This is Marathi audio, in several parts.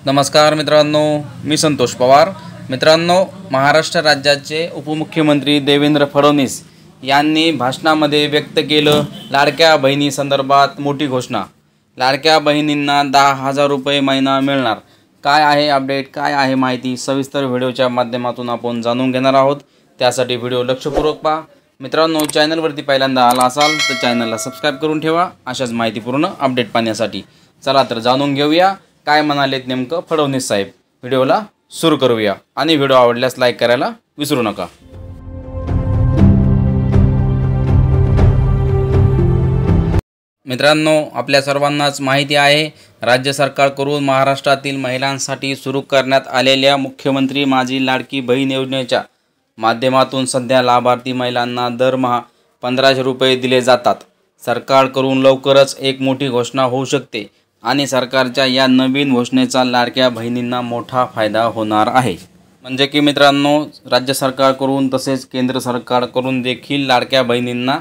नमस्कार मित्रांनो, मी संतोष पवार। मित्रांनो, महाराष्ट्र राज्याचे उपमुख्यमंत्री देवेंद्र फडणवीस यांनी भाषणामध्ये व्यक्त केलं लाडक्या बहिणी संदर्भात मोठी घोषणा। लाडक्या बहिणींना 10,000 रुपये महिना मिळणार। काय आहे अपडेट, काय आहे माहिती, सविस्तर व्हिडिओच्या माध्यमातून आपण जाणून घेणार आहोत। त्यासाठी व्हिडिओ लक्षपूर्वक पहा। मित्रांनो, चॅनलवरती पहिल्यांदा आला असाल तर चॅनलला सबस्क्राइब करून ठेवा अशाच माहितीपूर्ण अपडेट पाहण्यासाठी। चला तर जाणून घेऊया काय म्हणालेत नेमकं फडणवीस साहेब। व्हिडिओला सुरू करूया आणि व्हिडिओ आवडल्यास लाईक करायला विसरू नका। मित्रांनो, आपल्या सर्वांनाच माहिती आहे, राज्य सरकारकडून महाराष्ट्रातील महिलांसाठी सुरू करण्यात आलेल्या मुख्यमंत्री माझी लाडकी बहीण योजनेच्या माध्यमातून सध्या लाभार्थी महिलांना दरमहा 1500 रुपये दिले जातात। सरकारकडून लवकरच एक मोठी घोषणा होऊ शकते आणि सरकारच्या या नवीन घोषणेचा लाडक्या बहिणींना मोठा फायदा होणार आहे। म्हणजे की मित्रांनो, राज्य सरकारकडून तसेच केंद्र सरकारकडून देखील लाडक्या बहिणींना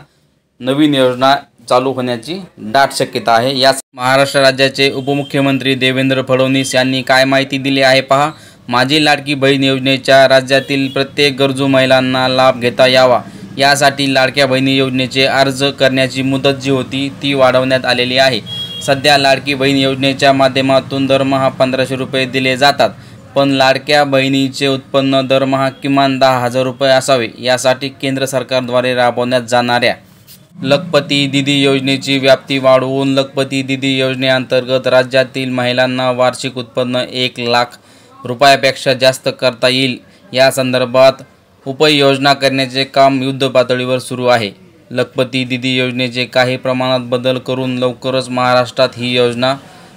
नवीन योजना चालू होण्याची दाट शक्यता आहे। याच महाराष्ट्र राज्याचे उपमुख्यमंत्री देवेंद्र फडणवीस यांनी काय माहिती दिली आहे पहा। माझी लाडकी बहीण योजनेच्या राज्यातील प्रत्येक गरजू महिलांना लाभ घेता यावा यासाठी लाडक्या बहिणी योजनेचे अर्ज करण्याची मुदत जी होती ती वाढवण्यात आलेली आहे। सध्या लाडकी बहीण योजनेच्या माध्यमातून दरमहा 1500 रुपये दिले जातात, पण लाडक्या बहिणीचे उत्पन्न दरमहा किमान 10,000 रुपये असावे यासाठी केंद्र सरकारद्वारे राबवण्यात जाणाऱ्या लखपती दीदी योजनेची व्याप्ती वाढवून लखपती दीदी योजनेअंतर्गत राज्यातील महिलांना वार्षिक उत्पन्न 1 लाख रुपयापेक्षा जास्त करता येईल या संदर्भात उपाययोजना करण्याचे काम युद्धपातळीवर सुरू आहे। लखपती दीदी योजनेचे काही प्रमाणात बदल करून लवकरच महाराष्ट्रात ही योजना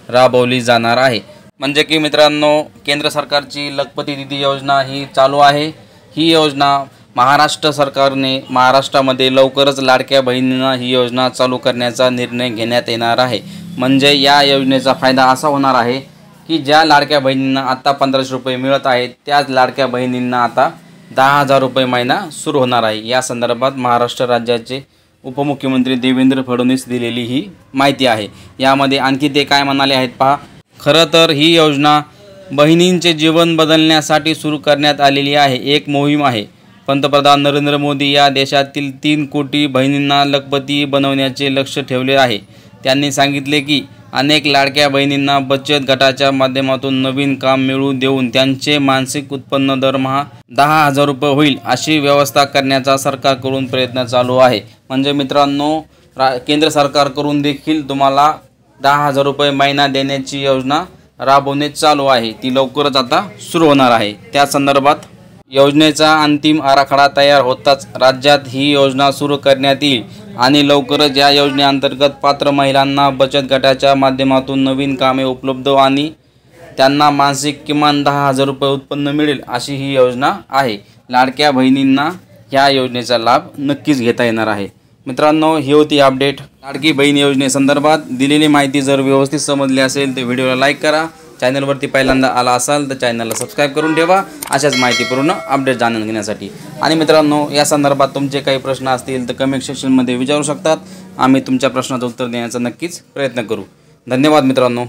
राबवली जाणार आहे। म्हणजे की मित्रांनो, केंद्र सरकारची लखपती दीदी योजना ही चालू आहे। ही योजना महाराष्ट्र सरकारने महाराष्ट्रामध्ये लवकरच लाडक्या बहिणींना ही योजना चालू करण्याचा निर्णय घेण्यात येणार आहे। म्हणजे या योजनेचा फायदा असा होणार आहे की ज्या लाडक्या बहिणींना आता 1500 रुपये मिळत आहेत त्याच लाडक्या बहिणींना आता 10,000 रुपये महिना सुरू होणार आहे। या संदर्भात महाराष्ट्र राज्याचे उपमुख्यमंत्री देवेंद्र फडणवीस दिलेली ही माहिती आहे। यामध्ये आणखी ते काय म्हणाले आहेत पहा। खरं तर ही योजना बहिणींचे जीवन बदलण्यासाठी सुरू करण्यात आलेली आहे, एक मोहीम आहे। पंतप्रधान नरेंद्र मोदी या देशातील 3 कोटी बहिणींना लखपती बनवण्याचे लक्ष्य ठेवले आहे। त्यांनी सांगितले की अनेक लाडक्या बहिणींना बचत गटाच्या माध्यमातून नवीन काम मिळवून देऊन त्यांचे मासिक उत्पन्न दरमहा 10,000 रुपये होईल अशी व्यवस्था करण्याचा सरकारकडून प्रयत्न चालू आहे। म्हणजे मित्रांनो, केंद्र सरकारकडून देखील तुम्हाला 10,000 रुपये महिना देण्याची योजना राबवणे चालू आहे, ती लवकरच आता सुरू होणार आहे। त्या संदर्भात योजनेचा अंतिम आराखडा तयार होताच राज्यात ही योजना सुरू करण्यात येईल आणि लवकरच या योजनेअंतर्गत पात्र महिलांना बचत गटाच्या माध्यमातून नवीन कामे उपलब्ध आणि त्यांना मासिक किमान 10,000 रुपये उत्पन्न मिळेल अशी ही योजना आहे। लाडक्या बहिणींना ह्या योजनेचा लाभ नक्कीच घेता येणार आहे। मित्रांनो, ही होती अपडेट लाडकी बहीण योजनेसंदर्भात। दिलेली माहिती जर व्यवस्थित समजली असेल तर व्हिडिओला लाईक करा। चॅनलवरती पहिल्यांदा आला असाल तर चॅनलला सबस्क्राइब करून ठेवा अशाच माहितीपूर्ण अपडेट जाणून घेण्यासाठी। आणि मित्रांनो, या संदर्भात तुमचे काही प्रश्न असतील तर कमेंट सेक्शनमध्ये विचारू शकतात। आम्ही तुमच्या प्रश्नाचं उत्तर देण्याचा नक्कीच प्रयत्न करू। धन्यवाद मित्रांनो।